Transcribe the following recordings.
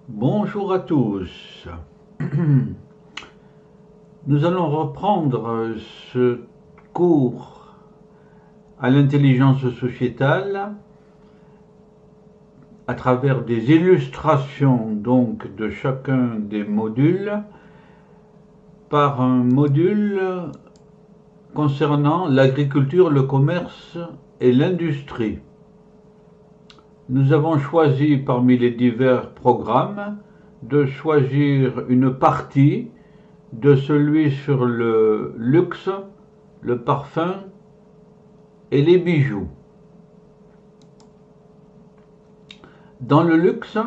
Bonjour à tous. Nous allons reprendre ce cours à l'intelligence sociétale à travers des illustrations donc de chacun des modules par un module concernant l'agriculture, le commerce et l'industrie. Nous avons choisi parmi les divers programmes de choisir une partie de celui sur le luxe, le parfum et les bijoux. Dans le luxe,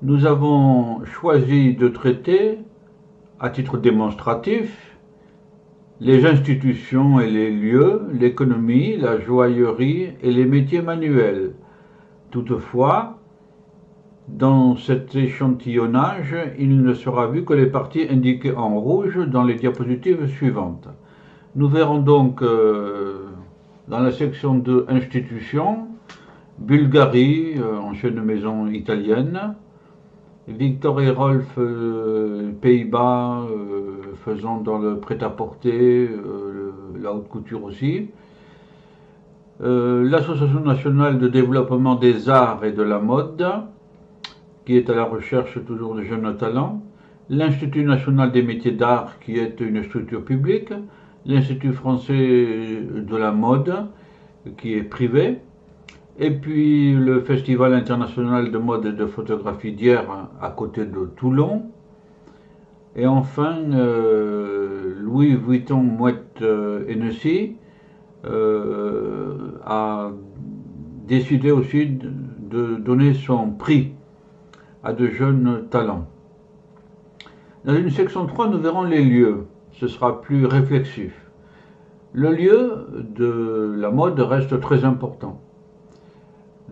nous avons choisi de traiter, à titre démonstratif, les institutions et les lieux, l'économie, la joaillerie et les métiers manuels. Toutefois, dans cet échantillonnage, il ne sera vu que les parties indiquées en rouge dans les diapositives suivantes. Nous verrons donc dans la section de institutions, Bulgarie, ancienne maison italienne, Victor et Rolf, Pays-Bas, faisant dans le prêt-à-porter, la haute couture aussi. L'Association nationale de développement des arts et de la mode, qui est à la recherche toujours de jeunes talents. L'Institut national des métiers d'art, qui est une structure publique. L'Institut français de la mode, qui est privé. Et puis le Festival international de mode et de photographie d'hier à côté de Toulon. Et enfin, Louis Vuitton Moët Hennessy a décidé aussi de donner son prix à de jeunes talents. Dans une section 3, nous verrons les lieux. Ce sera plus réflexif. Le lieu de la mode reste très important.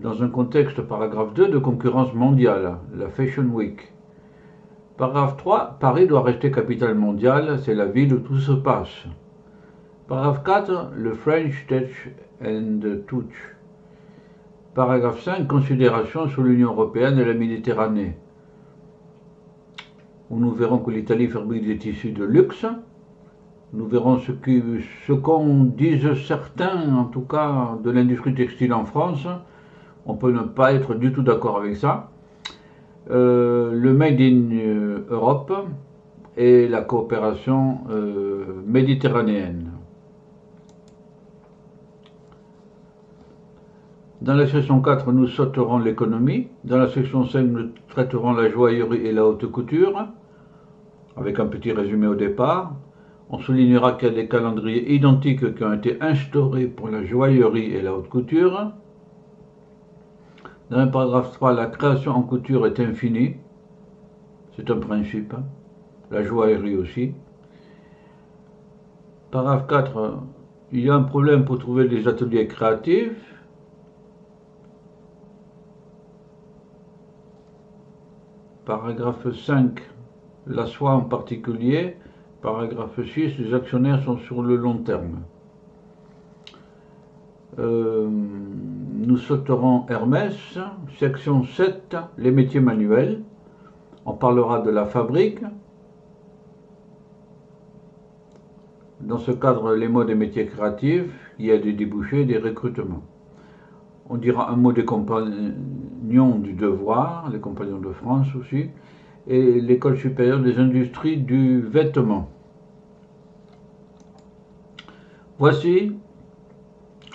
Dans un contexte, paragraphe 2, de concurrence mondiale, la Fashion Week. Paragraphe 3, Paris doit rester capitale mondiale, c'est la ville où tout se passe. Paragraphe 4, le French Touch and Touch. Paragraphe 5, considération sur l'Union européenne et la Méditerranée, où nous verrons que l'Italie fabrique des tissus de luxe. Nous verrons ce qu'en disent certains, en tout cas, de l'industrie textile en France. On peut ne pas être du tout d'accord avec ça. Le Made in Europe et la coopération méditerranéenne. Dans la section 4, nous sauterons l'économie. Dans la section 5, nous traiterons la joaillerie et la haute couture, avec un petit résumé au départ. On soulignera qu'il y a des calendriers identiques qui ont été instaurés pour la joaillerie et la haute couture. Dans le paragraphe 3, la création en couture est infinie. C'est un principe. La joaillerie aussi. Paragraphe 4, il y a un problème pour trouver des ateliers créatifs. Paragraphe 5, la soie en particulier. Paragraphe 6, les actionnaires sont sur le long terme. Nous sauterons Hermès. Section 7, les métiers manuels. On parlera de la fabrique. Dans ce cadre, les mots des métiers créatifs, il y a des débouchés, des recrutements. On dira un mot des compagnons du devoir, les compagnons de France aussi, et l'école supérieure des industries du vêtement. Voici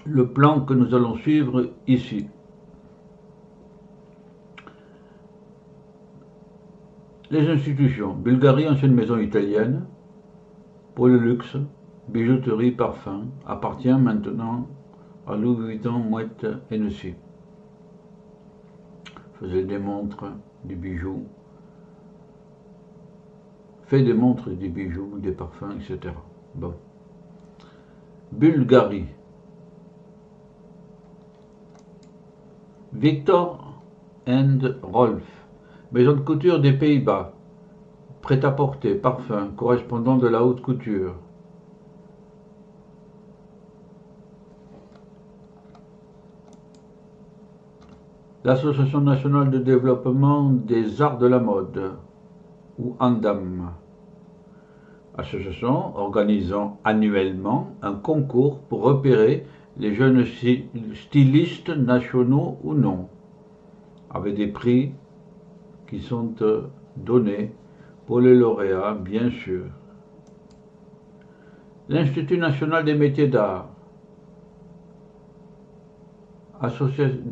le plan que nous allons suivre ici. Les institutions. Bulgarie, ancienne maison italienne, pour le luxe, bijouterie, parfum, appartient maintenant à Louis Vuitton Moët Hennessy. Faisait des montres, des bijoux, fait des montres, des bijoux, des parfums, etc. Bon. Bulgarie. Victor and Rolf, maison de couture des Pays-Bas, prêt-à-porter, parfum, correspondant de la haute couture. l'Association nationale de développement des arts de la mode, ou ANDAM, association organisant annuellement un concours pour repérer les jeunes stylistes nationaux ou non, avec des prix qui sont donnés pour les lauréats, bien sûr. L'Institut national des métiers d'art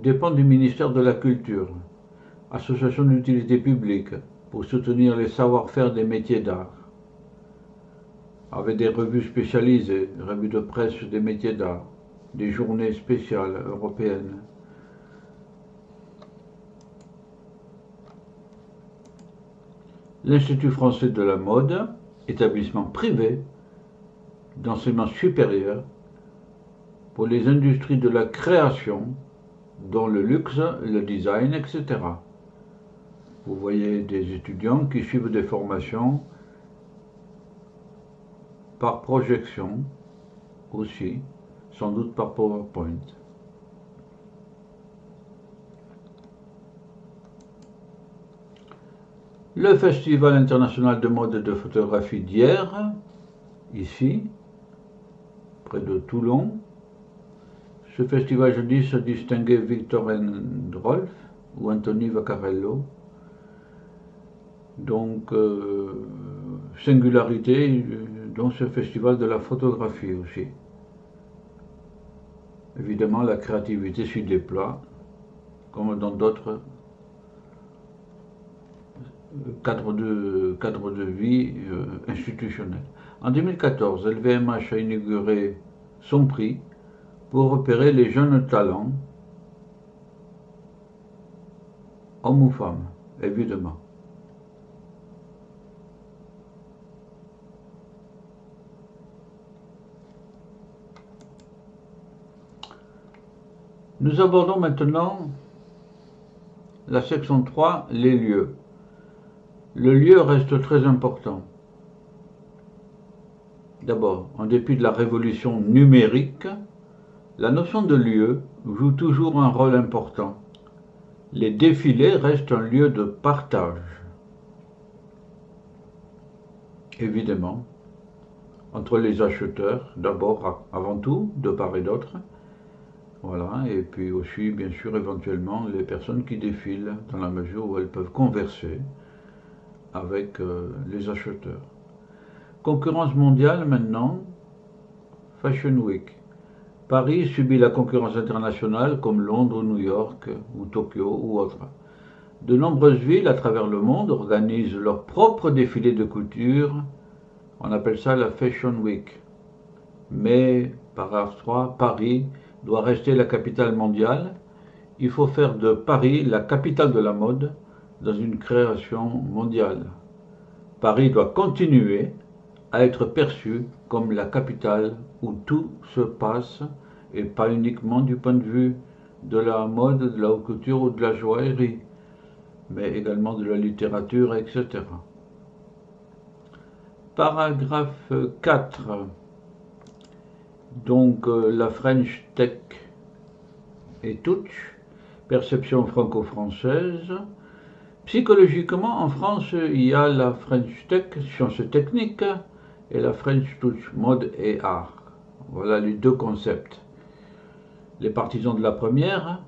dépend du ministère de la Culture, association d'utilité publique pour soutenir les savoir-faire des métiers d'art, avec des revues spécialisées, revues de presse des métiers d'art, des journées spéciales européennes. L'Institut français de la mode, établissement privé d'enseignement supérieur pour les industries de la création, dont le luxe, le design, etc. Vous voyez des étudiants qui suivent des formations par projection aussi, sans doute par PowerPoint. Le Festival international de mode et de photographie d'hier, ici, près de Toulon. Ce festival jadis se distinguait Victor Endrolf ou Anthony Vaccarello. Donc, singularité dans ce festival de la photographie aussi. Évidemment, la créativité s'y déploie, comme dans d'autres cadres de vie institutionnels. En 2014, LVMH a inauguré son prix pour repérer les jeunes talents, hommes ou femmes, évidemment. Nous abordons maintenant la section 3, les lieux. Le lieu reste très important. D'abord, en dépit de la révolution numérique, la notion de lieu joue toujours un rôle important. Les défilés restent un lieu de partage. Évidemment, entre les acheteurs, d'abord, avant tout, de part et d'autre. Voilà, et puis aussi, bien sûr, éventuellement, les personnes qui défilent, dans la mesure où elles peuvent converser avec les acheteurs. Concurrence mondiale maintenant, Fashion Week. Paris subit la concurrence internationale comme Londres, New York ou Tokyo ou autres. De nombreuses villes à travers le monde organisent leur propre défilé de couture. On appelle ça la Fashion Week. Mais, paragraphe 3, Paris doit rester la capitale mondiale. Il faut faire de Paris la capitale de la mode dans une création mondiale. Paris doit continuer à être perçu comme la capitale où tout se passe, et pas uniquement du point de vue de la mode, de la haute couture ou de la joaillerie, mais également de la littérature, etc. Paragraphe 4. Donc la French Tech et Touch, perception franco-française. Psychologiquement, en France, il y a la French Tech, sciences techniques, et la French Touch, mode et art. Voilà les deux concepts. Les partisans de la première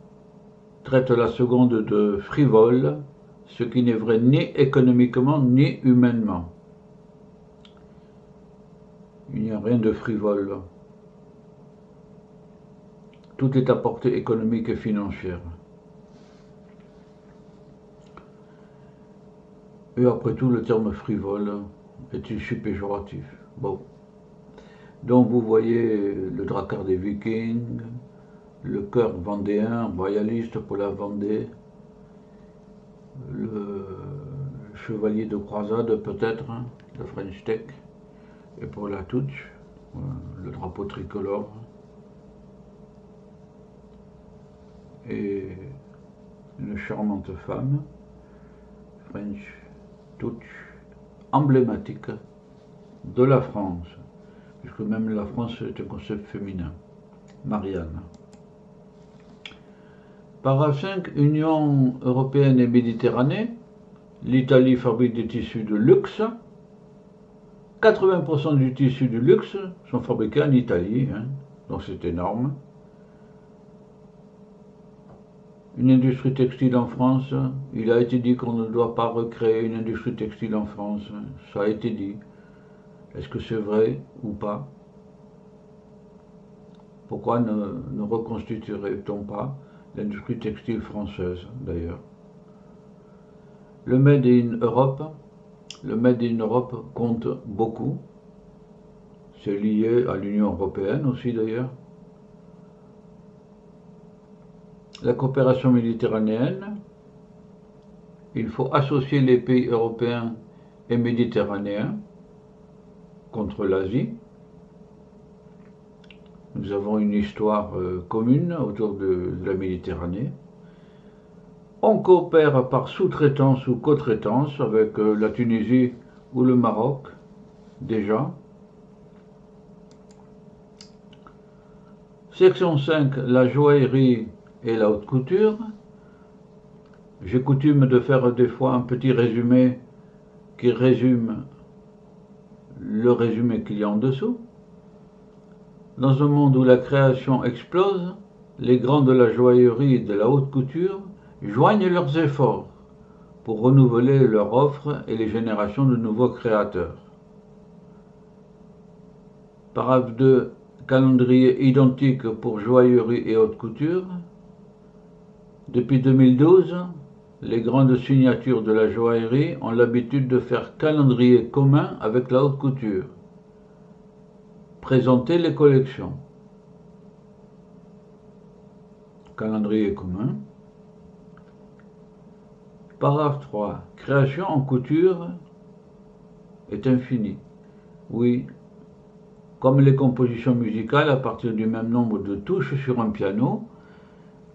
traitent la seconde de frivole, ce qui n'est vrai ni économiquement ni humainement. Il n'y a rien de frivole. Tout est à portée économique et financière. Et après tout, le terme frivole est issu péjoratif. Bon. Donc vous voyez le dracard des Vikings, le cœur vendéen, royaliste pour la Vendée, le chevalier de croisade peut-être, de French Tech, et pour la Touch, le drapeau tricolore, et une charmante femme, French Touch, emblématique de la France, puisque même la France est un concept féminin. Marianne. Paragraphe 5. Union européenne et Méditerranée. L'Italie fabrique des tissus de luxe. 80% du tissu de luxe sont fabriqués en Italie, hein, donc c'est énorme. Une industrie textile en France, il a été dit qu'on ne doit pas recréer une industrie textile en France, ça a été dit. Est-ce que c'est vrai ou pas? Pourquoi ne reconstituerait-on pas l'industrie textile française d'ailleurs? Le Made in Europe, le Made in Europe compte beaucoup. C'est lié à l'Union européenne aussi d'ailleurs. La coopération méditerranéenne, il faut associer les pays européens et méditerranéens contre l'Asie. Nous avons une histoire commune autour de la Méditerranée. On coopère par sous-traitance ou co-traitance avec la Tunisie ou le Maroc, déjà. Section 5, la joaillerie et la haute couture. J'ai coutume de faire des fois un petit résumé qui résume le résumé qu'il y a en dessous. Dans un monde où la création explose, les grands de la joaillerie et de la haute couture joignent leurs efforts pour renouveler leur offre et les générations de nouveaux créateurs. Paragraphe 2. Calendrier identique pour joaillerie et haute couture. Depuis 2012, les grandes signatures de la joaillerie ont l'habitude de faire calendrier commun avec la haute couture. Présenter les collections. Calendrier commun. Paragraphe 3. Création en couture est infinie. Oui, comme les compositions musicales à partir du même nombre de touches sur un piano,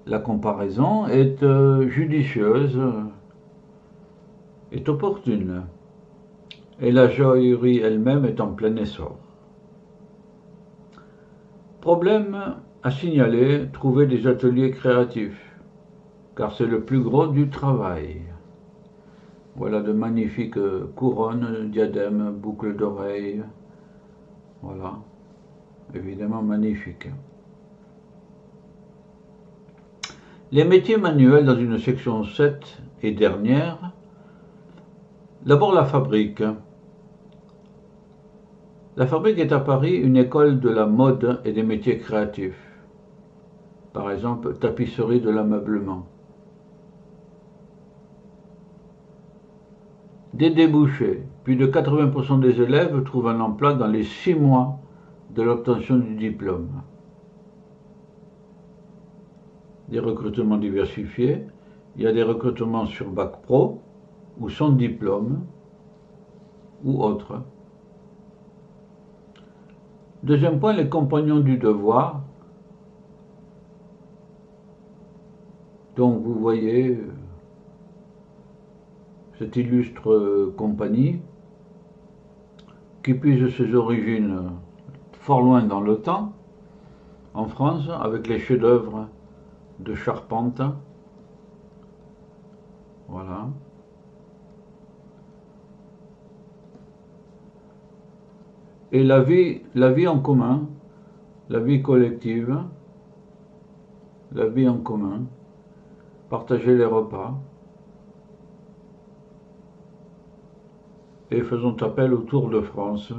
la comparaison est judicieuse, est opportune, et la joaillerie elle-même est en plein essor. Problème à signaler, trouver des ateliers créatifs, car c'est le plus gros du travail. Voilà de magnifiques couronnes, diadèmes, boucles d'oreilles. Voilà, évidemment magnifiques. Les métiers manuels dans une section 7 et dernière. D'abord la fabrique. La fabrique est à Paris une école de la mode et des métiers créatifs. Par exemple, tapisserie de l'ameublement. Des débouchés. Plus de 80% des élèves trouvent un emploi dans les 6 mois de l'obtention du diplôme. Des recrutements diversifiés. Il y a des recrutements sur Bac Pro ou sans diplôme ou autre. Deuxième point, les compagnons du devoir. Donc vous voyez cette illustre compagnie qui puise ses origines fort loin dans le temps, en France, avec les chefs-d'œuvre de Charpente. Voilà. Et la vie en commun, la vie collective, la vie en commun, partager les repas, et faisons appel au Tour de France.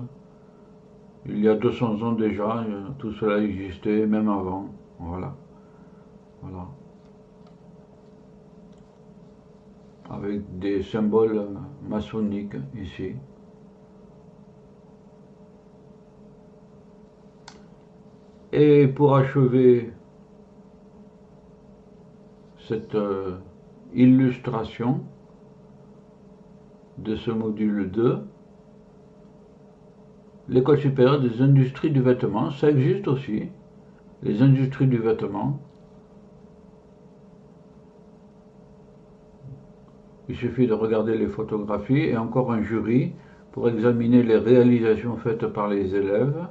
Il y a 200 ans déjà, tout cela existait, même avant. Voilà. Voilà. Avec des symboles maçonniques ici. Et pour achever cette illustration de ce module 2, l'école supérieure des industries du vêtement, ça existe aussi, les industries du vêtement. Il suffit de regarder les photographies et encore un jury pour examiner les réalisations faites par les élèves.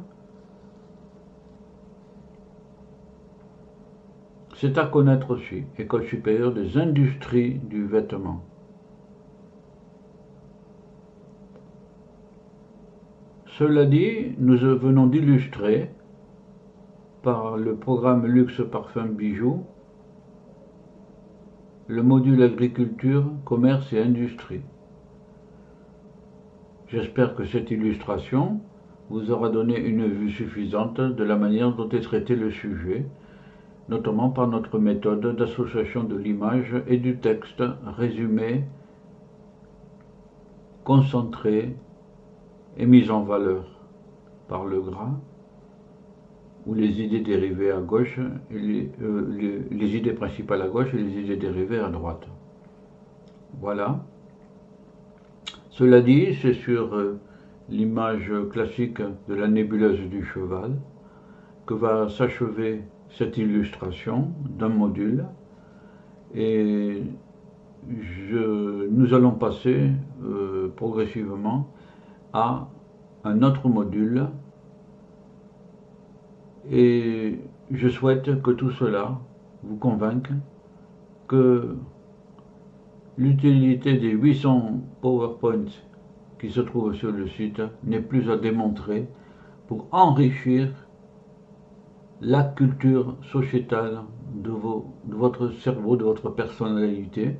C'est à connaître aussi, École supérieure des industries du vêtement. Cela dit, nous venons d'illustrer par le programme Luxe Parfum Bijoux le module agriculture, commerce et industrie. J'espère que cette illustration vous aura donné une vue suffisante de la manière dont est traité le sujet, notamment par notre méthode d'association de l'image et du texte résumé, concentré et mis en valeur par le gras, ou les idées dérivées à gauche, et les idées principales à gauche et les idées dérivées à droite. Voilà. Cela dit, c'est sur l'image classique de la nébuleuse du cheval que va s'achever cette illustration d'un module, et nous allons passer progressivement à un autre module, et je souhaite que tout cela vous convainque que l'utilité des 800 PowerPoint qui se trouvent sur le site n'est plus à démontrer pour enrichir la culture sociétale de votre cerveau, de votre personnalité,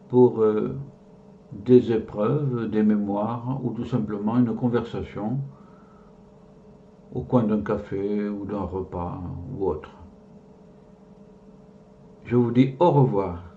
pour des épreuves, des mémoires ou tout simplement une conversation au coin d'un café ou d'un repas ou autre. Je vous dis au revoir.